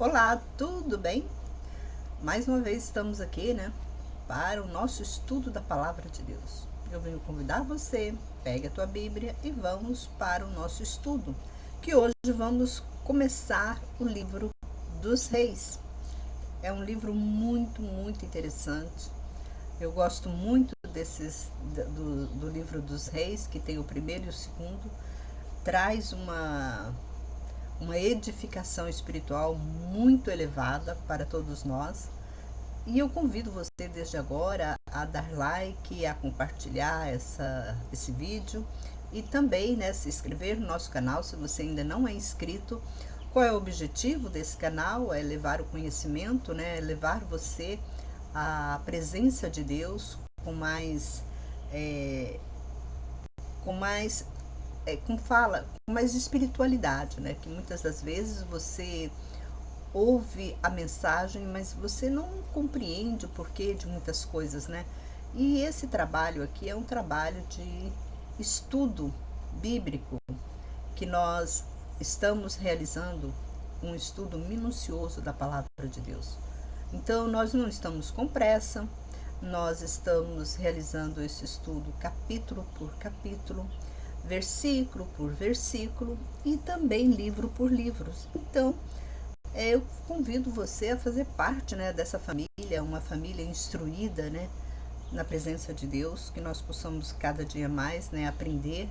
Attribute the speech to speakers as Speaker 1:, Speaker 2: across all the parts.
Speaker 1: Olá, tudo bem? Mais uma vez estamos aqui, para o nosso estudo da Palavra de Deus. Eu venho convidar você, pegue a tua Bíblia e vamos para o nosso estudo, que hoje vamos começar o livro dos Reis. É um livro muito interessante. Eu gosto muito do livro dos Reis, que tem o primeiro e o segundo. Traz uma edificação espiritual muito elevada para todos nós. E eu convido você desde agora a dar like, a compartilhar esse vídeo e também se inscrever no nosso canal se você ainda não é inscrito. Qual é o objetivo desse canal? É levar o conhecimento, levar você à presença de Deus com mais espiritualidade, que muitas das vezes você ouve a mensagem, mas você não compreende o porquê de muitas coisas, E esse trabalho aqui é um trabalho de estudo bíblico, que nós estamos realizando um estudo minucioso da palavra de Deus. Então, nós não estamos com pressa, nós estamos realizando esse estudo capítulo por capítulo, versículo por versículo e também livro por livro. Então, eu convido você a fazer parte dessa família, uma família instruída na presença de Deus, que nós possamos cada dia mais aprender.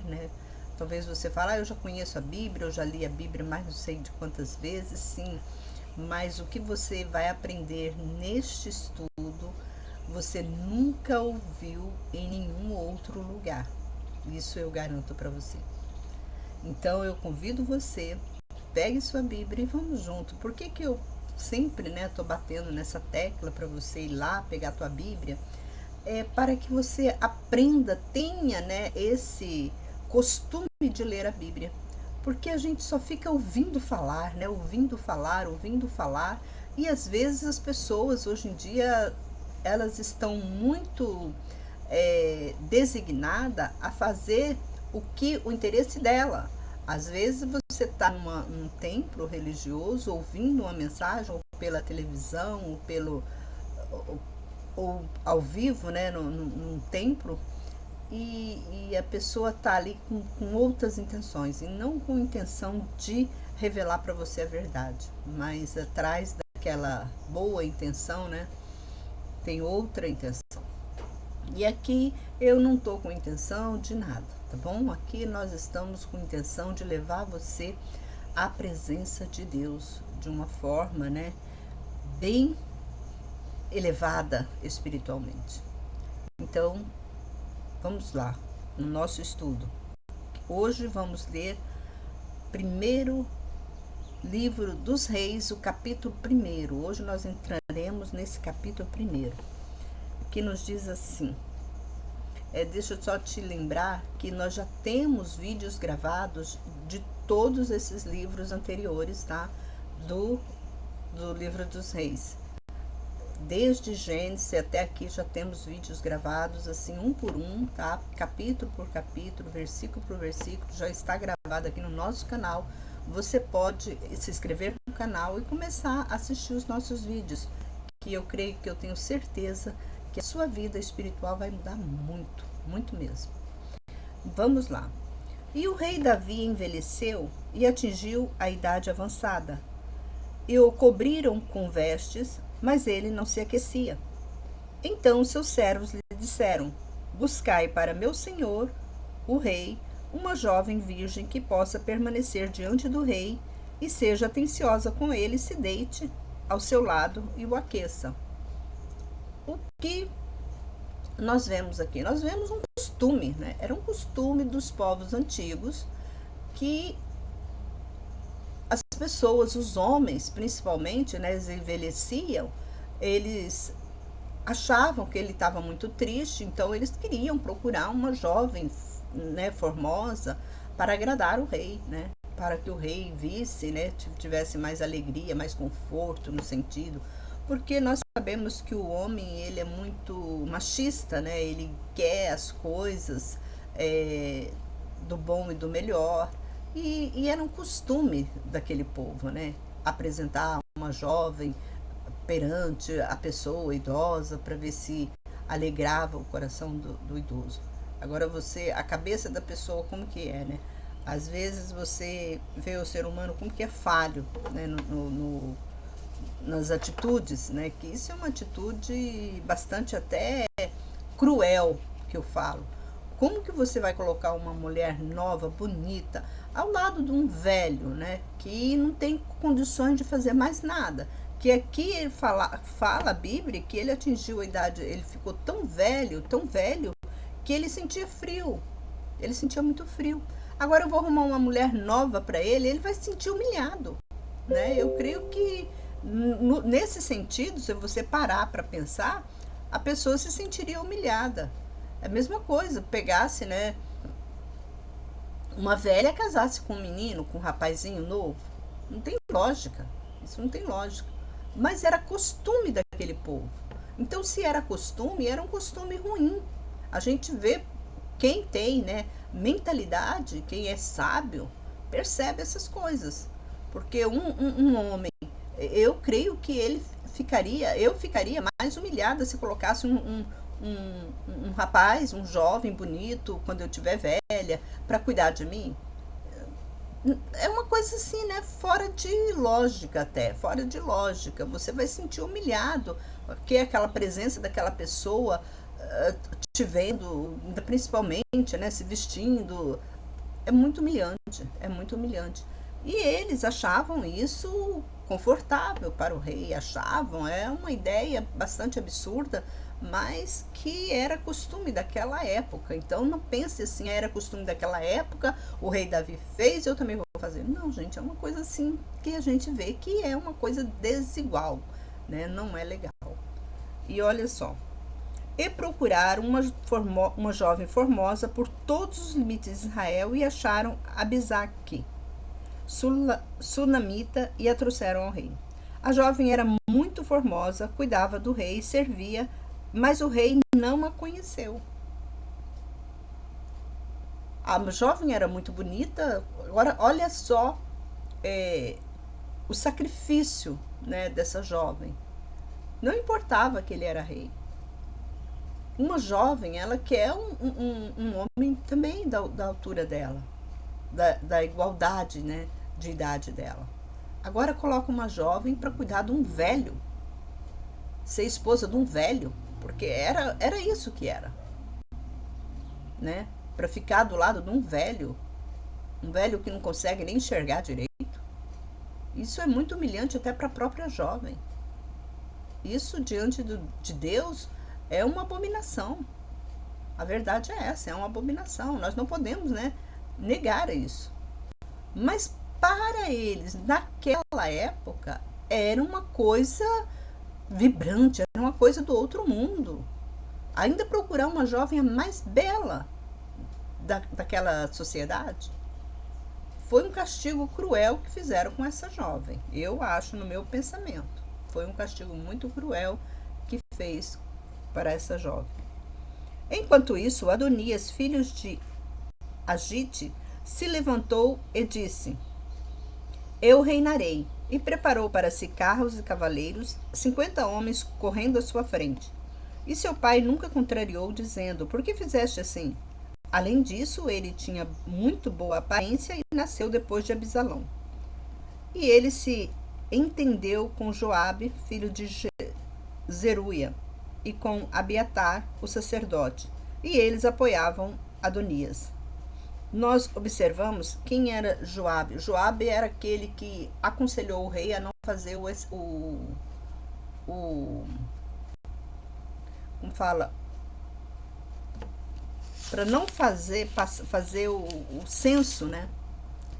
Speaker 1: Talvez você fale, eu já conheço a Bíblia, eu já li a Bíblia mais não sei de quantas vezes, sim, mas o que você vai aprender neste estudo, você nunca ouviu em nenhum outro lugar. Isso eu garanto para você. Então eu convido você, pegue sua Bíblia e vamos junto. Por que eu sempre tô batendo nessa tecla para você ir lá pegar a tua Bíblia? É para que você aprenda, tenha esse costume de ler a Bíblia. Porque a gente só fica ouvindo falar, ouvindo falar. E às vezes as pessoas hoje em dia, elas estão muito designadas a fazer o interesse dela. Às vezes você está num templo religioso ouvindo uma mensagem, ou pela televisão, ou ao vivo, num templo, e a pessoa está ali com outras intenções, e não com intenção de revelar para você a verdade, mas atrás daquela boa intenção, tem outra intenção. E aqui eu não estou com intenção de nada, tá bom? Aqui nós estamos com intenção de levar você à presença de Deus de uma forma, bem elevada espiritualmente. Então, vamos lá, no nosso estudo. Hoje vamos ler primeiro livro dos Reis, o capítulo 1. Hoje nós entraremos nesse capítulo 1, que nos diz assim. Deixa eu só te lembrar que nós já temos vídeos gravados de todos esses livros anteriores, tá? Do livro dos Reis. Desde Gênesis até aqui já temos vídeos gravados assim, um por um, tá? Capítulo por capítulo, versículo por versículo, já está gravado aqui no nosso canal. Você pode se inscrever no canal e começar a assistir os nossos vídeos, que eu creio, que eu tenho certeza que a sua vida espiritual vai mudar muito, muito mesmo. Vamos lá. E o rei Davi envelheceu e atingiu a idade avançada, e o cobriram com vestes, mas ele não se aquecia. Então seus servos lhe disseram: buscai para meu senhor, o rei, uma jovem virgem que possa permanecer diante do rei e seja atenciosa com ele, se deite ao seu lado e o aqueça. O que nós vemos aqui? Nós vemos um costume, Era um costume dos povos antigos que as pessoas, os homens principalmente, eles envelheciam, eles achavam que ele estava muito triste, então eles queriam procurar uma jovem, formosa, para agradar o rei, para que o rei visse, tivesse mais alegria, mais conforto no sentido, porque nós sabemos que o homem, ele é muito machista, ele quer as coisas do bom e do melhor, e era um costume daquele povo, apresentar uma jovem perante a pessoa idosa para ver se alegrava o coração do idoso. Agora a cabeça da pessoa como que é, né? Às vezes você vê o ser humano como que é falho, né? Nas atitudes, né? Que isso é uma atitude bastante até cruel, que eu falo. Como que você vai colocar uma mulher nova, bonita, ao lado de um velho, né? Que não tem condições de fazer mais nada. Que aqui ele fala a Bíblia que ele atingiu a idade, ele ficou tão velho, que ele sentia frio. Ele sentia muito frio. Agora eu vou arrumar uma mulher nova para ele vai se sentir humilhado, né? Eu creio que nesse sentido, se você parar para pensar, a pessoa se sentiria humilhada. É a mesma coisa, pegasse, né, uma velha casasse com um menino, com um rapazinho novo. Não tem lógica. Isso não tem lógica. Mas era costume daquele povo. Então, se era costume, era um costume ruim. A gente vê quem tem, né, mentalidade, quem é sábio, percebe essas coisas. Porque um homem, eu creio que eu ficaria mais humilhada se colocasse um rapaz, um jovem bonito, quando eu tiver velha, para cuidar de mim. É uma coisa assim, né? Fora de lógica até, fora de lógica. Você vai se sentir humilhado, porque aquela presença daquela pessoa te vendo, principalmente, né? Se vestindo, é muito humilhante, é muito humilhante. E eles achavam isso confortável para o rei, achavam, é uma ideia bastante absurda, mas que era costume daquela época. Então não pense assim, era costume daquela época, o rei Davi fez, eu também vou fazer. Não, gente, é uma coisa assim que a gente vê que é uma coisa desigual, né? Não é legal. E olha só, e procuraram uma jovem formosa por todos os limites de Israel e acharam Abisaque, sunamita, e a trouxeram ao rei. A jovem era muito formosa, cuidava do rei, servia, mas o rei não a conheceu. A jovem era muito bonita. Agora, olha só o sacrifício, né, dessa jovem. Não importava que ele era rei. Uma jovem, ela quer um homem também da altura dela, da igualdade, né, de idade dela. Agora coloca uma jovem para cuidar de um velho, ser esposa de um velho, porque era isso que era, né? Para ficar do lado de um velho que não consegue nem enxergar direito. Isso é muito humilhante até para a própria jovem. Isso diante de Deus é uma abominação. A verdade é essa, é uma abominação. Nós não podemos, né, negar isso. Mas para eles, naquela época, era uma coisa vibrante, era uma coisa do outro mundo. Ainda procurar uma jovem mais bela daquela sociedade foi um castigo cruel que fizeram com essa jovem. Eu acho, no meu pensamento, foi um castigo muito cruel que fez para essa jovem. Enquanto isso, Adonias, filho de Agite, se levantou e disse: eu reinarei. E preparou para si carros e cavaleiros, 50 homens correndo à sua frente. E seu pai nunca contrariou, dizendo: por que fizeste assim? Além disso, ele tinha muito boa aparência e nasceu depois de Abisalão. E ele se entendeu com Joabe, filho de Zeruia, e com Abiatar, o sacerdote, e eles apoiavam Adonias. Nós observamos quem era Joabe. Joabe era aquele que aconselhou o rei a não fazer como fala, para não fazer o censo, né?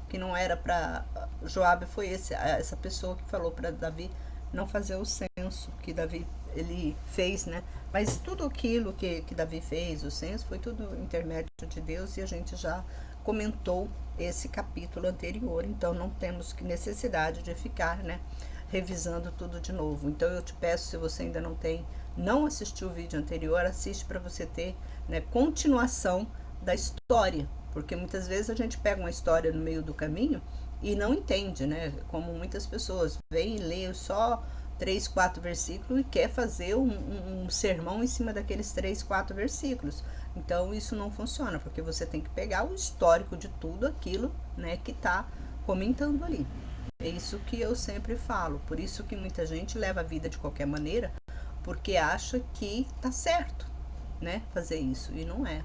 Speaker 1: Que não era para Joabe, foi essa pessoa que falou para Davi não fazer o censo que Davi ele fez, né? Mas tudo aquilo que Davi fez, o censo, foi tudo intermédio de Deus, e a gente já comentou esse capítulo anterior, então não temos necessidade de ficar, né, revisando tudo de novo. Então eu te peço, se você ainda não assistiu o vídeo anterior, assiste para você ter, né, continuação da história, porque muitas vezes a gente pega uma história no meio do caminho e não entende, né? Como muitas pessoas vêm e lêem só 3, 4 versículos e quer fazer um sermão em cima daqueles 3, 4 versículos. Então isso não funciona, porque você tem que pegar o histórico de tudo aquilo, né, que está comentando ali. É isso que eu sempre falo. Por isso que muita gente leva a vida de qualquer maneira, porque acha que tá certo, né, fazer isso, e não é.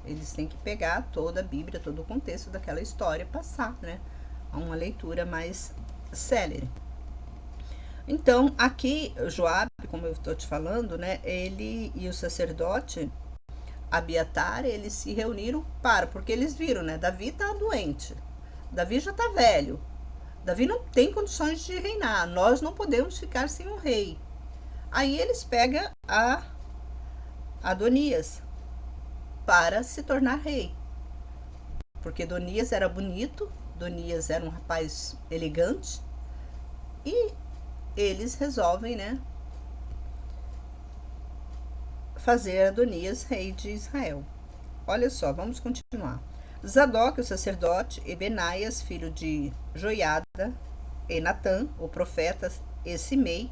Speaker 1: Eles têm que pegar toda a Bíblia, todo o contexto daquela história e passar, né, a uma leitura mais célere. Então, aqui, Joabe, como eu estou te falando, né, ele e o sacerdote Abiatar, eles se reuniram porque eles viram, né, Davi está doente, Davi já está velho, Davi não tem condições de reinar, nós não podemos ficar sem um rei. Aí eles pegam a Adonias para se tornar rei, porque Adonias era bonito, Adonias era um rapaz elegante, e eles resolvem, né, fazer Adonias rei de Israel. Olha só, vamos continuar. Zadok, o sacerdote, e Benaias, filho de Joiada, e Natã, o profeta, e Simei,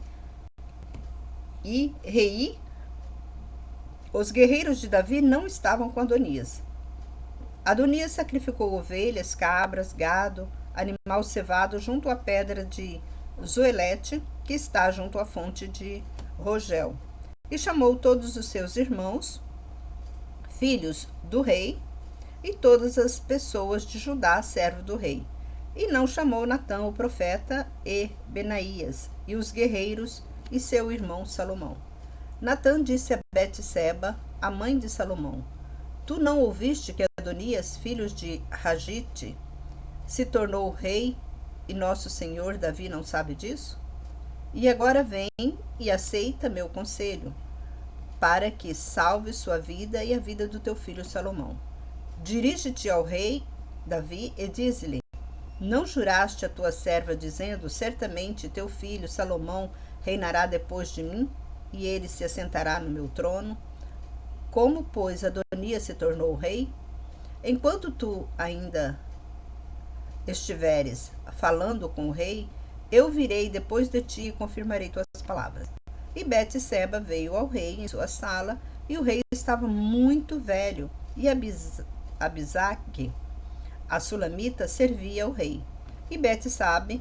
Speaker 1: e Rei, os guerreiros de Davi não estavam com Adonias. Adonias sacrificou ovelhas, cabras, gado, animal cevado junto à pedra de Zoelete, que está junto à fonte de Rogel, e chamou todos os seus irmãos, filhos do rei, e todas as pessoas de Judá, servo do rei. E não chamou Natã o profeta e Benaías, e os guerreiros, e seu irmão Salomão. Natã disse a Betseba, a mãe de Salomão: Tu não ouviste que Adonias, filho de Hagite, se tornou rei, e nosso senhor Davi não sabe disso? E agora vem e aceita meu conselho, para que salve sua vida e a vida do teu filho Salomão. Dirige-te ao rei Davi e diz-lhe: Não juraste a tua serva, dizendo: Certamente teu filho Salomão reinará depois de mim, e ele se assentará no meu trono? Como, pois, Adonias se tornou rei? Enquanto tu ainda estiveres falando com o rei, eu virei depois de ti e confirmarei tuas palavras. E Betseba veio ao rei em sua sala, e o rei estava muito velho, e Abisaque, a sulamita, servia ao rei. E Betseba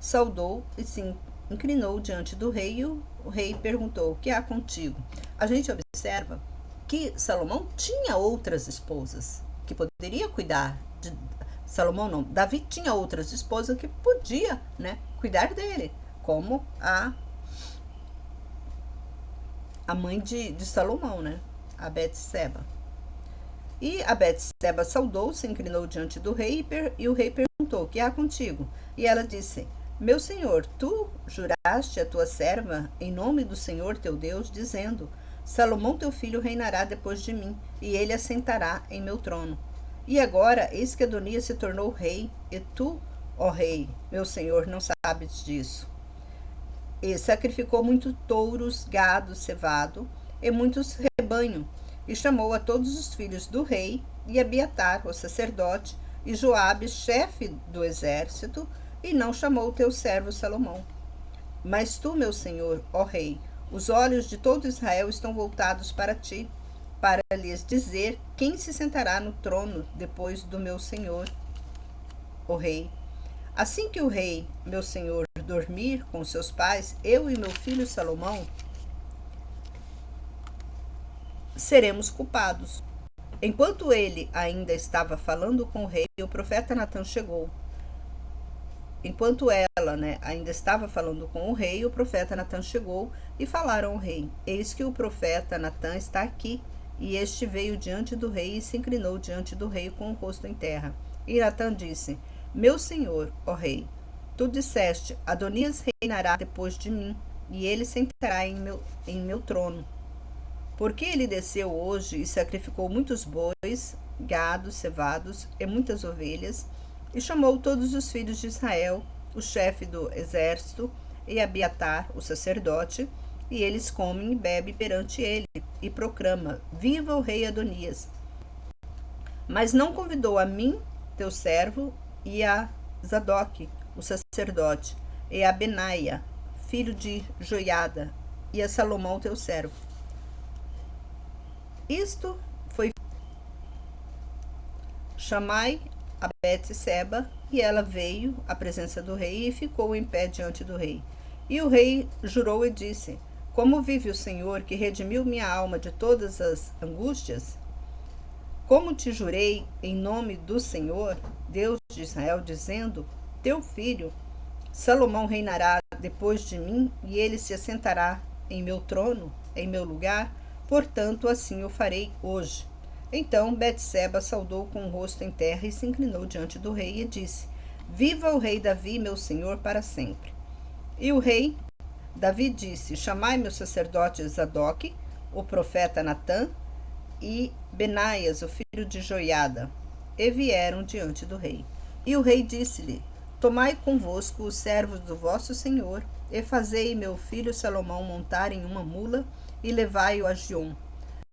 Speaker 1: saudou e se inclinou diante do rei, e o rei perguntou: O que há contigo? A gente observa que Salomão tinha outras esposas que poderia cuidar de Salomão, não, Davi tinha outras esposas que podia, né, cuidar dele, como a mãe de Salomão, né, a Betseba. E a Betseba saudou, se inclinou diante do rei, e o rei perguntou: O que há contigo? E ela disse: Meu senhor, tu juraste a tua serva em nome do Senhor teu Deus, dizendo: Salomão teu filho reinará depois de mim, e ele assentará em meu trono. E agora, eis que Adonias se tornou rei, e tu, ó rei, meu senhor, não sabes disso. E sacrificou muitos touros, gado, cevado, e muitos rebanhos, e chamou a todos os filhos do rei, e Abiatar, o sacerdote, e Joabe, chefe do exército, e não chamou o teu servo Salomão. Mas tu, meu senhor, ó rei, os olhos de todo Israel estão voltados para ti, para lhes dizer quem se sentará no trono depois do meu senhor, o rei. Assim que o rei, meu senhor, dormir com seus pais, eu e meu filho Salomão seremos culpados. Enquanto ele ainda estava falando com o rei, o profeta Natã chegou. Enquanto ela, né, ainda estava falando com o rei, o profeta Natã chegou e falaram ao rei: Eis que o profeta Natã está aqui. E este veio diante do rei e se inclinou diante do rei com o rosto em terra. E Natã disse: Meu senhor, ó rei, tu disseste: Adonias reinará depois de mim, e ele sentará em meu trono. Porque ele desceu hoje e sacrificou muitos bois, gados, cevados e muitas ovelhas, e chamou todos os filhos de Israel, o chefe do exército, e Abiatar, o sacerdote, e eles comem e bebem perante ele, e proclama: Viva o rei Adonias! Mas não convidou a mim, teu servo, e a Zadok, o sacerdote, e a Benaia, filho de Joiada, e a Salomão teu servo. Isto foi chamai a Betseba, e ela veio à presença do rei e ficou em pé diante do rei. E o rei jurou e disse: Como vive o Senhor, que redimiu minha alma de todas as angústias? Como te jurei em nome do Senhor, Deus de Israel, dizendo: Teu filho Salomão reinará depois de mim, e ele se assentará em meu trono, em meu lugar, portanto assim o farei hoje. Então Betseba saudou com o rosto em terra e se inclinou diante do rei e disse: Viva o rei Davi, meu senhor, para sempre. E o rei Davi disse: Chamai-me o sacerdote Zadok, o profeta Natã e Benaias, o filho de Joiada, e vieram diante do rei. E o rei disse-lhe: Tomai convosco os servos do vosso senhor, e fazei meu filho Salomão montar em uma mula, e levai-o a Giom.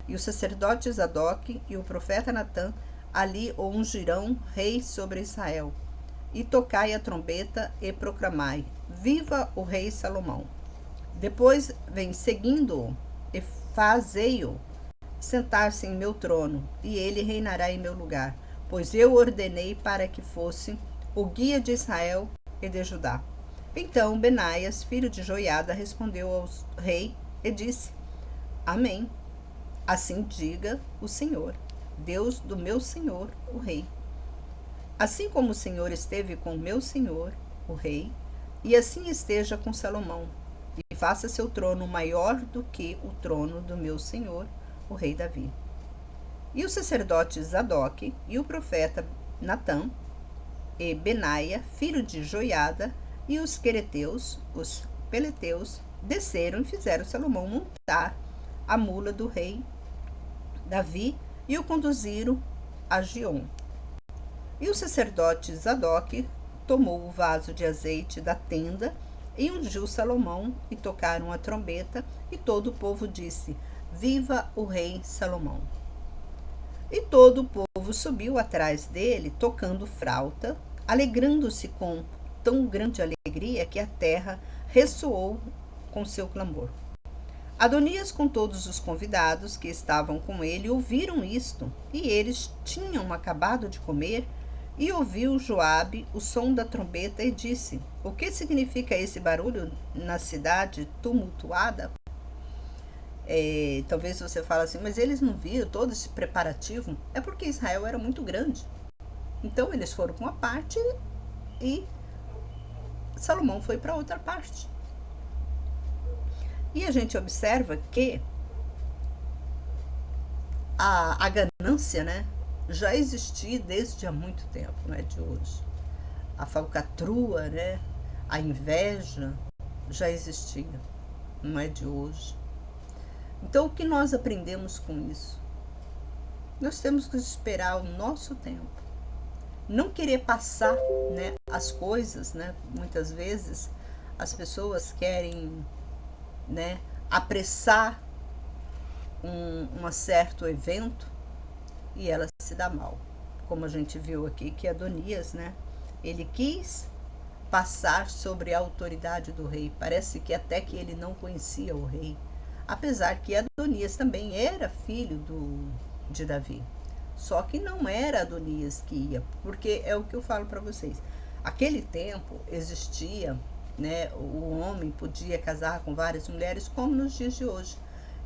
Speaker 1: E o sacerdote Zadok e o profeta Natã ali o ungirão rei sobre Israel. E tocai a trombeta e proclamai: Viva o rei Salomão! Depois vem seguindo-o e fazei-o sentar-se em meu trono, e ele reinará em meu lugar, pois eu ordenei para que fosse o guia de Israel e de Judá. Então Benaias, filho de Joiada, respondeu ao rei e disse: Amém. Assim diga o Senhor, Deus do meu senhor, o rei. Assim como o Senhor esteve com o meu senhor, o rei, e assim esteja com Salomão, e faça seu trono maior do que o trono do meu senhor, o rei Davi. E o sacerdote Zadok e o profeta Natã e Benaia, filho de Joiada, e os quereteus, os peleteus, desceram e fizeram Salomão montar a mula do rei Davi e o conduziram a Giom. E o sacerdote Zadok tomou o vaso de azeite da tenda e ungiu Salomão, e tocaram a trombeta, e todo o povo disse: Viva o rei Salomão! E todo o povo subiu atrás dele, tocando flauta, alegrando-se com tão grande alegria que a terra ressoou com seu clamor. Adonias com todos os convidados que estavam com ele ouviram isto, e eles tinham acabado de comer, e ouviu Joabe o som da trombeta e disse: O que significa esse barulho na cidade tumultuada? Talvez você fale assim, mas eles não viram todo esse preparativo? É porque Israel era muito grande. Então eles foram para uma parte e Salomão foi para outra parte. E a gente observa que a ganância, né, já existia desde há muito tempo, não é de hoje. A falcatrua, né, a inveja já existia, não é de hoje. Então, o que nós aprendemos com isso? Nós temos que esperar o nosso tempo. Não querer passar, né, as coisas, né? Muitas vezes as pessoas querem, né, apressar um certo evento e ela se dá mal. Como a gente viu aqui que Adonias, né, ele quis passar sobre a autoridade do rei. Parece que até que ele não conhecia o rei. Apesar que Adonias também era filho de Davi. Só que não era Adonias que ia, porque é o que eu falo para vocês. Aquele tempo existia, né, o homem podia casar com várias mulheres, como nos dias de hoje.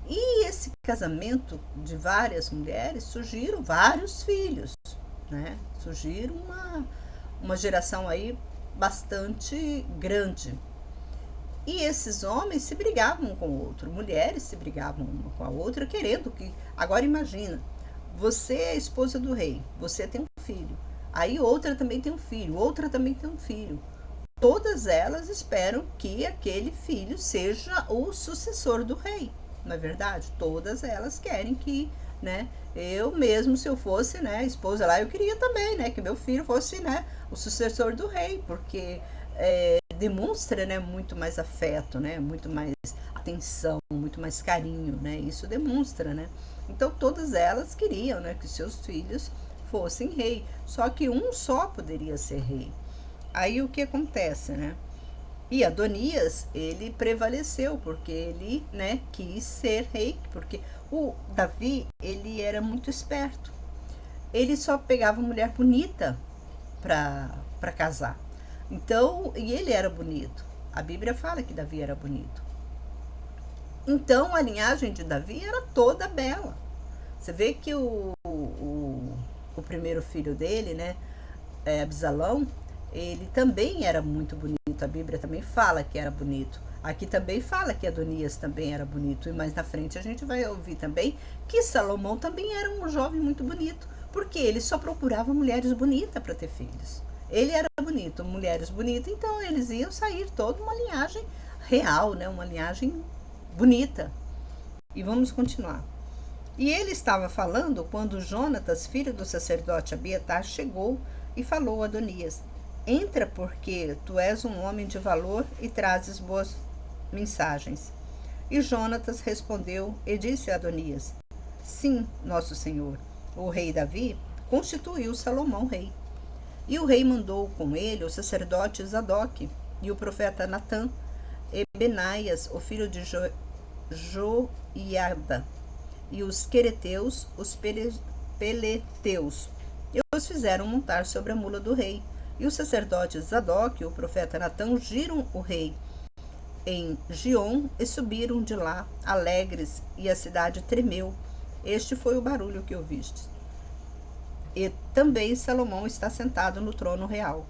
Speaker 1: E esse casamento de várias mulheres surgiram vários filhos, né? Surgiram uma geração aí bastante grande. E esses homens se brigavam um com o outro, mulheres se brigavam uma com a outra, querendo que... Agora imagina, você é a esposa do rei, você tem um filho, aí outra também tem um filho, outra também tem um filho. Todas elas esperam que aquele filho seja o sucessor do rei, não é verdade? Todas elas querem que, né, eu mesmo, se eu fosse, né, esposa lá, eu queria também, né, que meu filho fosse, né, o sucessor do rei, porque demonstra, né, muito mais afeto, né, muito mais atenção, muito mais carinho, né, isso demonstra, né. Então todas elas queriam, né, que seus filhos fossem rei, só que um só poderia ser rei. Aí o que acontece, né? E Adonias, ele prevaleceu, porque ele, né, quis ser rei, porque o Davi, ele era muito esperto. Ele só pegava mulher bonita para casar. Então, e ele era bonito. A Bíblia fala que Davi era bonito. Então, a linhagem de Davi era toda bela. Você vê que o primeiro filho dele, né, Absalão, ele também era muito bonito. A Bíblia também fala que era bonito. Aqui também fala que Adonias também era bonito. E mais na frente a gente vai ouvir também que Salomão também era um jovem muito bonito. Porque ele só procurava mulheres bonitas para ter filhos. Ele era bonito, mulheres bonitas, então eles iam sair toda uma linhagem real, né? Uma linhagem bonita. E vamos continuar. E ele estava falando quando Jonatas, filho do sacerdote Abiatar, chegou e falou a Adonias: entra, porque tu és um homem de valor e trazes boas mensagens. E Jonatas respondeu e disse a Adonias: sim, nosso senhor, o rei Davi constituiu Salomão rei. E o rei mandou com ele o sacerdote Zadok e o profeta Natã, e Benaias, o filho de Joiada, e os quereteus, os peleteus, e os fizeram montar sobre a mula do rei. E os sacerdotes Zadok e o profeta Natã ungiram o rei em Gion e subiram de lá alegres, e a cidade tremeu. Este foi o barulho que ouviste. E também Salomão está sentado no trono real.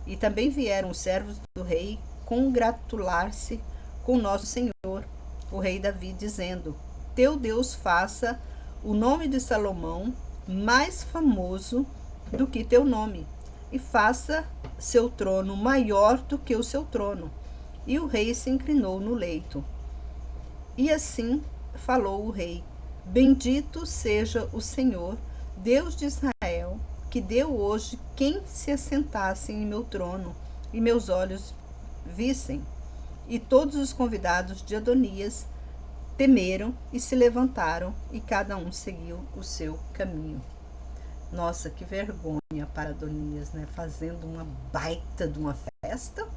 Speaker 1: E também vieram os servos do rei congratular-se com nosso senhor, o rei Davi, dizendo: teu Deus faça o nome de Salomão mais famoso do que teu nome, e faça seu trono maior do que o seu trono. E o rei se inclinou no leito. E assim falou o rei: bendito seja o Senhor, Deus de Israel, que deu hoje quem se assentasse em meu trono, e meus olhos vissem. E todos os convidados de Adonias temeram e se levantaram, e cada um seguiu o seu caminho. Nossa, que vergonha para Adonias, né? Fazendo uma baita de uma festa.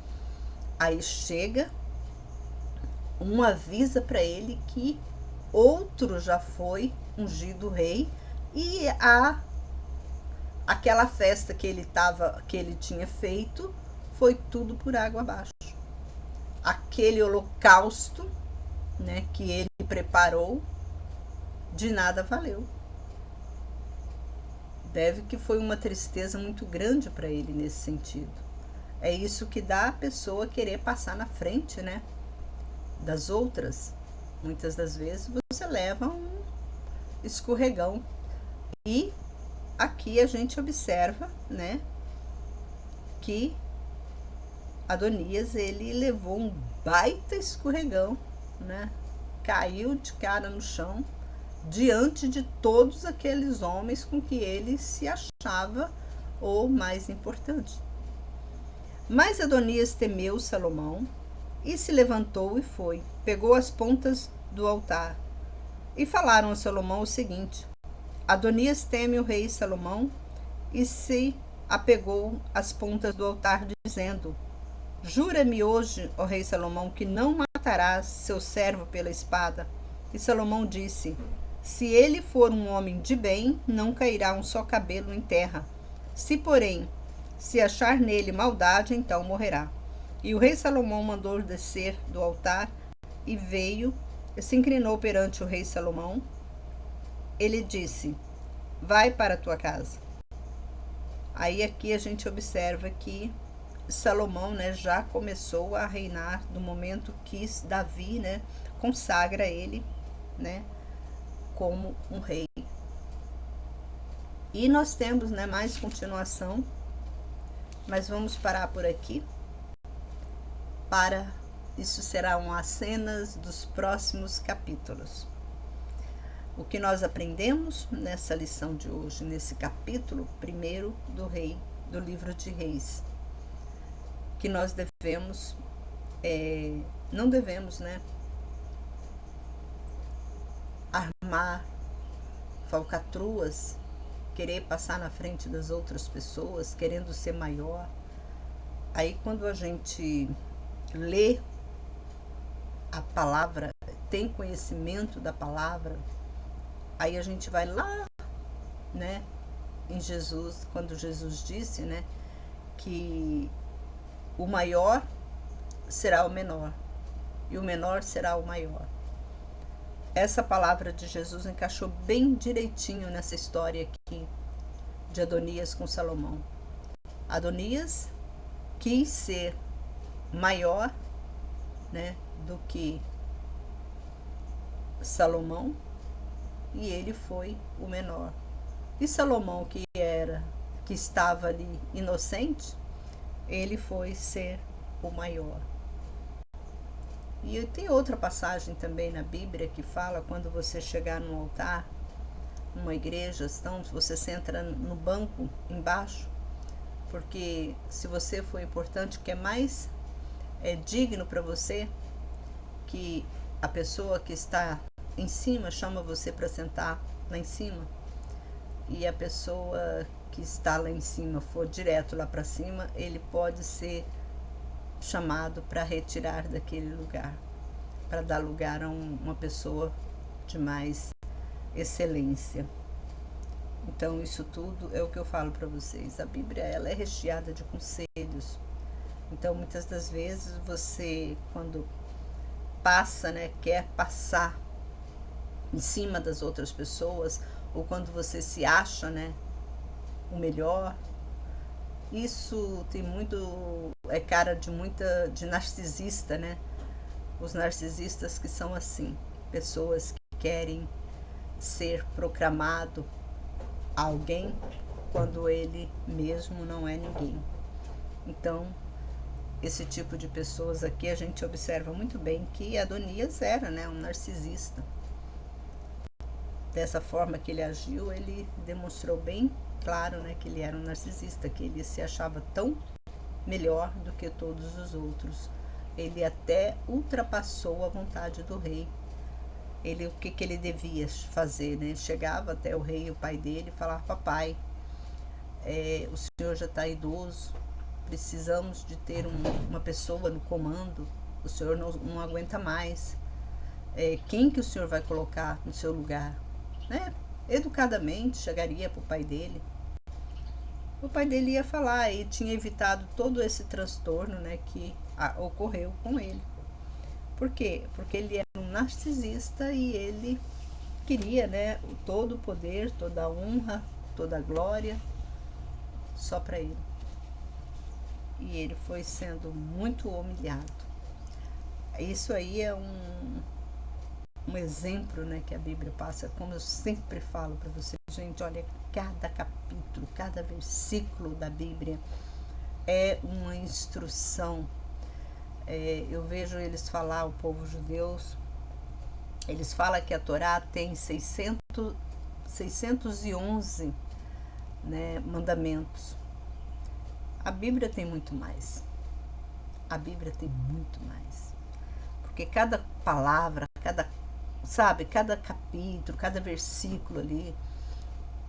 Speaker 1: Aí chega, um avisa para ele que outro já foi ungido rei, e aquela festa que ele tinha feito foi tudo por água abaixo. Aquele holocausto, né, que ele preparou, de nada valeu. Deve que foi uma tristeza muito grande para ele nesse sentido. É isso que dá a pessoa querer passar na frente, né, das outras. Muitas das vezes você leva um escorregão. E aqui a gente observa, né, que Adonias, ele levou um baita escorregão, né? Caiu de cara no chão diante de todos aqueles homens com que ele se achava o mais importante. Mas Adonias temeu Salomão e se levantou e foi, pegou as pontas do altar. E falaram a Salomão o seguinte: Adonias teme o rei Salomão, e se apegou às pontas do altar, dizendo: jura-me hoje, ó rei Salomão, que não matarás seu servo pela espada. E Salomão disse: se ele for um homem de bem, não cairá um só cabelo em terra. Se, porém, se achar nele maldade, então morrerá. E o rei Salomão mandou descer do altar, e veio e se inclinou perante o rei Salomão. Ele disse: vai para a tua casa. Aí aqui a gente observa que Salomão, né, já começou a reinar do momento que Davi, né, consagra ele, né, como um rei. E nós temos, né, mais continuação, mas vamos parar por aqui. Isso serão as cenas dos próximos capítulos. O que nós aprendemos nessa lição de hoje, nesse capítulo 1 do livro de Reis, que nós não devemos, né, armar falcatruas querer passar na frente das outras pessoas, querendo ser maior. Aí quando a gente lê a palavra, tem conhecimento da palavra, aí a gente vai lá, né, em Jesus, quando Jesus disse, né, que o maior será o menor e o menor será o maior. Essa palavra de Jesus encaixou bem direitinho nessa história aqui de Adonias com Salomão. Adonias quis ser maior, né, do que Salomão, e ele foi o menor. E Salomão, que estava ali inocente, ele foi ser o maior. E tem outra passagem também na Bíblia que fala, quando você chegar num altar, numa igreja, então você senta no banco embaixo, porque se você for importante, o que é mais digno para você, que a pessoa que está em cima chama você para sentar lá em cima, e a pessoa que está lá em cima for direto lá para cima, ele pode ser chamado para retirar daquele lugar, para dar lugar a uma pessoa de mais excelência. Então isso tudo é o que eu falo para vocês. A Bíblia, ela é recheada de conselhos. Então muitas das vezes você, quando passa, né, quer passar em cima das outras pessoas, ou quando você se acha, né, o melhor, isso tem muito, cara de narcisista, né? Os narcisistas que são assim, pessoas que querem ser proclamado a alguém quando ele mesmo não é ninguém. Então, esse tipo de pessoas aqui a gente observa muito bem que Adonias era, né, um narcisista. Dessa forma que ele agiu, ele demonstrou bem claro, né, que ele era um narcisista, que ele se achava tão melhor do que todos os outros. Ele até ultrapassou a vontade do rei. O que ele devia fazer, né? Chegava até o rei, o pai dele, e falava: papai, o senhor já está idoso, precisamos de ter uma pessoa no comando, o senhor não aguenta mais. Quem que o senhor vai colocar no seu lugar? Né? Educadamente chegaria para o pai dele. O pai dele ia falar e tinha evitado todo esse transtorno, né, que ocorreu com ele. Por quê? Porque ele era um narcisista e ele queria, né, todo o poder, toda a honra, toda a glória só para ele. E ele foi sendo muito humilhado. Isso aí é um exemplo, né, que a Bíblia passa, como eu sempre falo para vocês, gente, olha, cada capítulo, cada versículo da Bíblia é uma instrução. Eu vejo eles falar, o povo judeu, eles falam que a Torá tem 611, né, mandamentos. A Bíblia tem muito mais. A Bíblia tem muito mais. Porque cada palavra, cada capítulo, cada versículo ali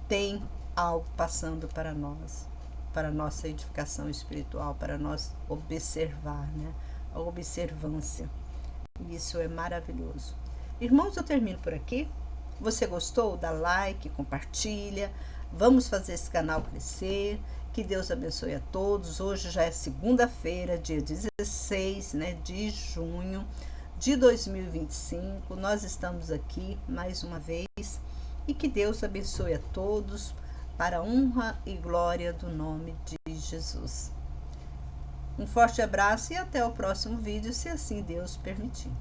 Speaker 1: tem algo passando para nós, para a nossa edificação espiritual, para nós observar, né? A observância. E isso é maravilhoso. Irmãos, eu termino por aqui. Você gostou? Dá like, compartilha. Vamos fazer esse canal crescer. Que Deus abençoe a todos. Hoje já é segunda-feira, dia 16, né, de junho de 2025. Nós estamos aqui mais uma vez. E que Deus abençoe a todos para a honra e glória do nome de Jesus. Um forte abraço e até o próximo vídeo, se assim Deus permitir.